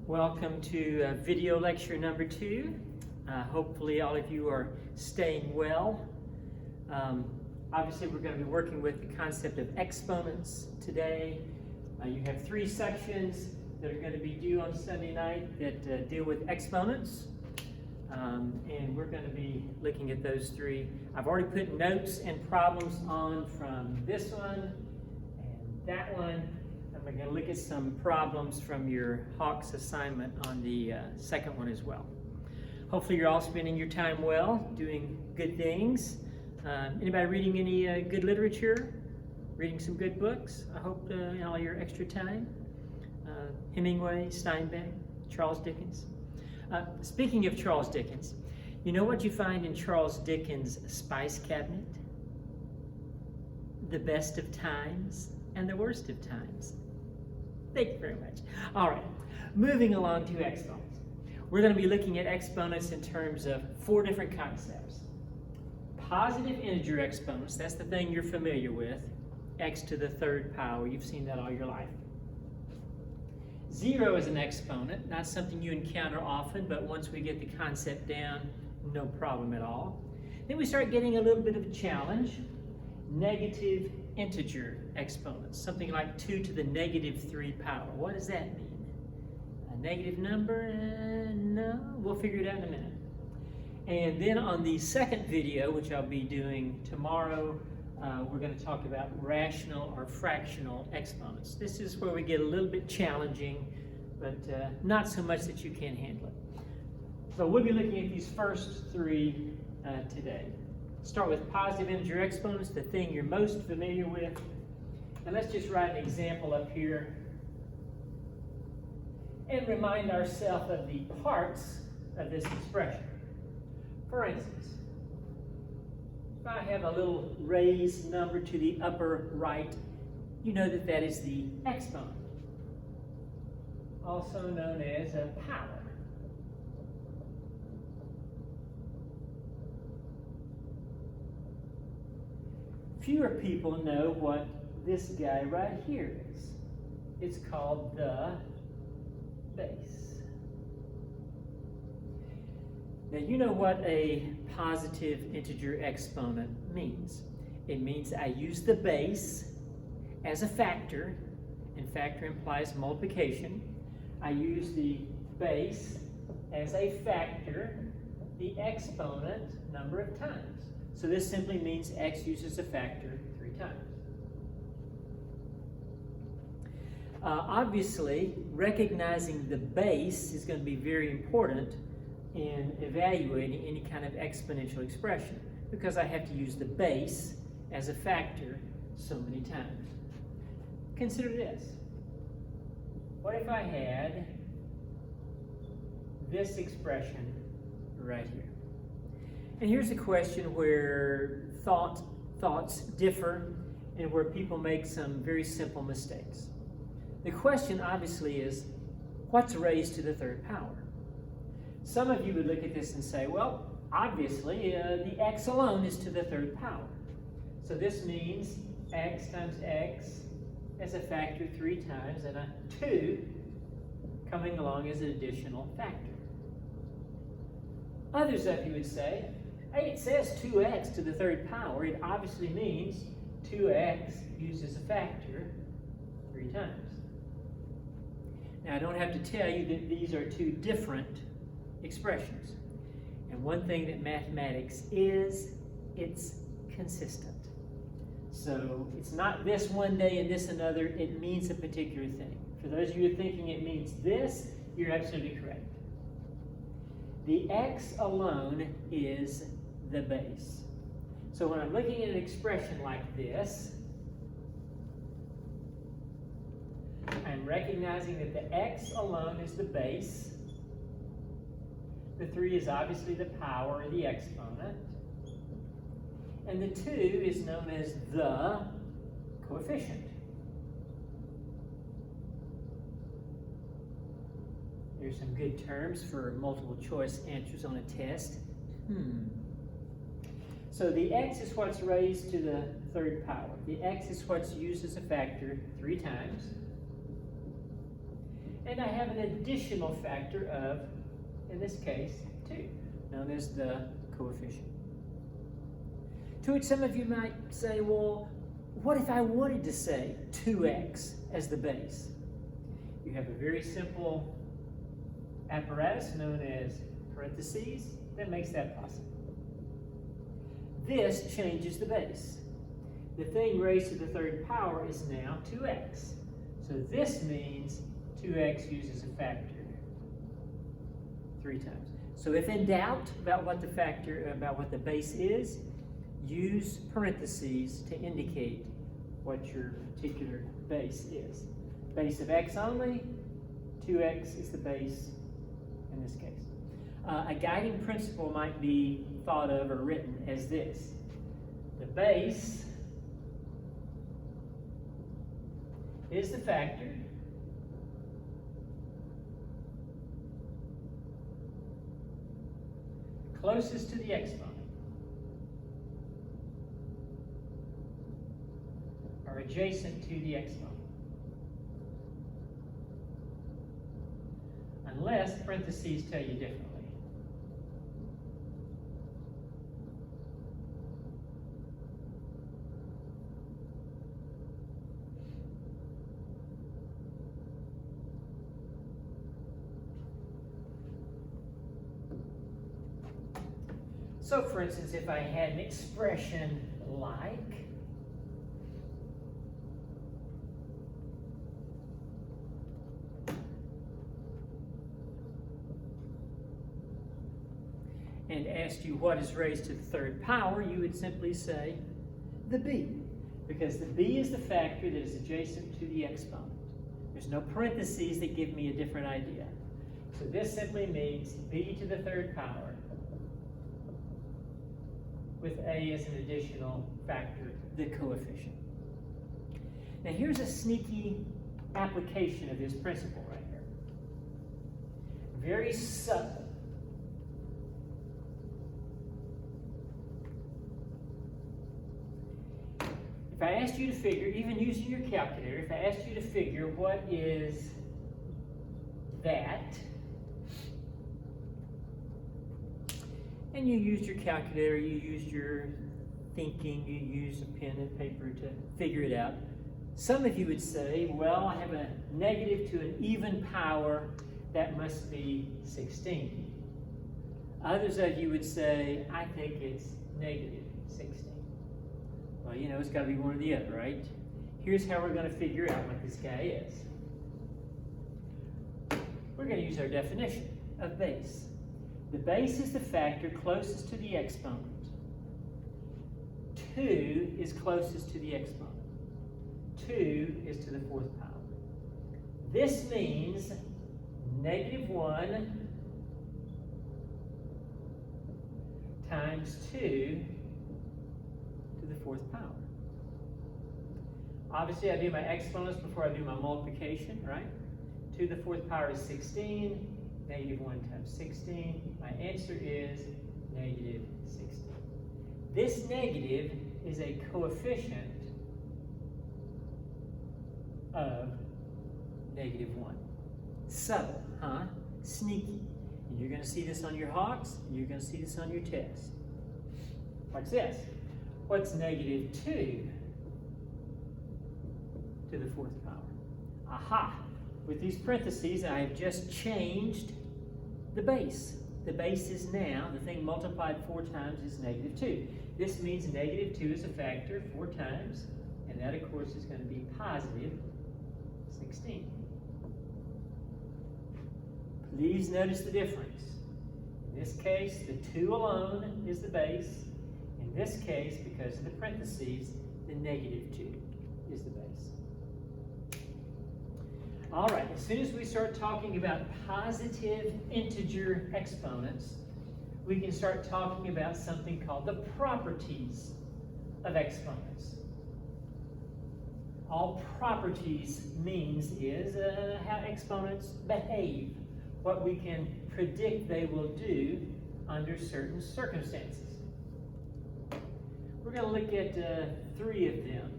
Welcome to video lecture number 2. Hopefully all of you are staying well. Obviously we're going to be working with the concept of exponents today. You have 3 sections that are going to be due on Sunday night that deal with exponents. And we're going to be looking at those 3. I've already put notes and problems on from this one and that one. We're going to look at some problems from your Hawks assignment on the second one as well. Hopefully you're all spending your time well, doing good things. Anybody reading any good literature? Reading some good books? I hope in all your extra time. Hemingway, Steinbeck, Charles Dickens. Speaking of Charles Dickens, you know what you find in Charles Dickens' spice cabinet? The best of times and the worst of times. Thank you very much. All right, moving along to exponents. We're going to be looking at exponents in terms of 4 different concepts. Positive integer exponents, that's the thing you're familiar with, x to the 3rd power. You've seen that all your life. 0 is an exponent, not something you encounter often, but once we get the concept down, no problem at all. Then we start getting a little bit of a challenge. Negative integer exponents, something like 2 to the negative 3 power. What does that mean? A negative number? No, we'll figure it out in a minute. And then on the second video, which I'll be doing tomorrow, we're going to talk about rational or fractional exponents. This is where we get a little bit challenging, but not so much that you can't handle it. So we'll be looking at these first 3 today. Start with positive integer exponents, the thing you're most familiar with. And let's just write an example up here and remind ourselves of the parts of this expression. For instance, if I have a little raised number to the upper right, you know that that is the exponent, also known as a power. Fewer people know what this guy right here is. It's called the base. Now you know what a positive integer exponent means. It means I use the base as a factor, and factor implies multiplication. I use the base as a factor, the exponent number of times. So this simply means x uses a factor 3 times. Obviously, recognizing the base is going to be very important in evaluating any kind of exponential expression, because I have to use the base as a factor so many times. Consider this. What if I had this expression right here? And here's a question where thoughts differ and where people make some very simple mistakes. The question obviously is, what's raised to the 3rd power? Some of you would look at this and say, well, obviously the x alone is to the 3rd power. So this means x times x as a factor 3 times, and a 2 coming along as an additional factor. Others of you would say, hey, it says 2x to the 3rd power. It obviously means 2x used as a factor 3 times. Now, I don't have to tell you that these are 2 different expressions. And one thing that mathematics is, it's consistent. So it's not this one day and this another. It means a particular thing. For those of you who are thinking it means this, you're absolutely correct. The x alone is the base. So when I'm looking at an expression like this, I'm recognizing that the x alone is the base. The 3 is obviously the power or the exponent. And the 2 is known as the coefficient. There's some good terms for multiple choice answers on a test. So the x is what's raised to the 3rd power. The x is what's used as a factor 3 times. and I have an additional factor of, in this case, 2, known as the coefficient. To which some of you might say, well, what if I wanted to say 2x as the base? You have a very simple apparatus known as parentheses that makes that possible. This changes the base. The thing raised to the third power is now 2x. So this means 2x uses a factor 3 times. So if in doubt about what the base is, use parentheses to indicate what your particular base is. Base of x only, 2x is the base in this case. A guiding principle might be thought of or written as this. The base is the factor closest to the exponent, or adjacent to the exponent, unless parentheses tell you differently. So, for instance, if I had an expression like and asked you what is raised to the third power, you would simply say the b, because the b is the factor that is adjacent to the exponent. There's no parentheses that give me a different idea. So this simply means b to the third power with a as an additional factor, the coefficient. Now here's a sneaky application of this principle right here. Very subtle. If I asked you to figure, even using your calculator, if I asked you to figure what is that, and you used your calculator, you used your thinking, you used a pen and paper to figure it out, some of you would say, well, I have a negative to an even power, that must be 16. Others of you would say, I think it's negative 16. Well, you know, it's got to be one or the other, right? Here's how we're going to figure out what this guy is. We're going to use our definition of base. The base is the factor closest to the exponent. 2 is closest to the exponent. 2 is to the fourth power. This means negative 1 times 2 to the fourth power. Obviously, I do my exponents before I do my multiplication, right? 2 to the fourth power is 16. Negative 1 times 16. My answer is negative 16. This negative is a coefficient of negative 1. Subtle, huh? Sneaky. And you're going to see this on your Hawks, and you're going to see this on your test. Watch this. What's negative 2 to the fourth power? Aha! With these parentheses, I have just changed the base. The base is now, the thing multiplied 4 times is negative 2. This means negative 2 is a factor 4 times, and that, of course, is going to be positive 16. Please notice the difference. In this case, the 2 alone is the base. In this case, because of the parentheses, the negative 2 is the base. All right, as soon as we start talking about positive integer exponents, we can start talking about something called the properties of exponents. All properties means is how exponents behave, what we can predict they will do under certain circumstances. We're going to look at 3 of them.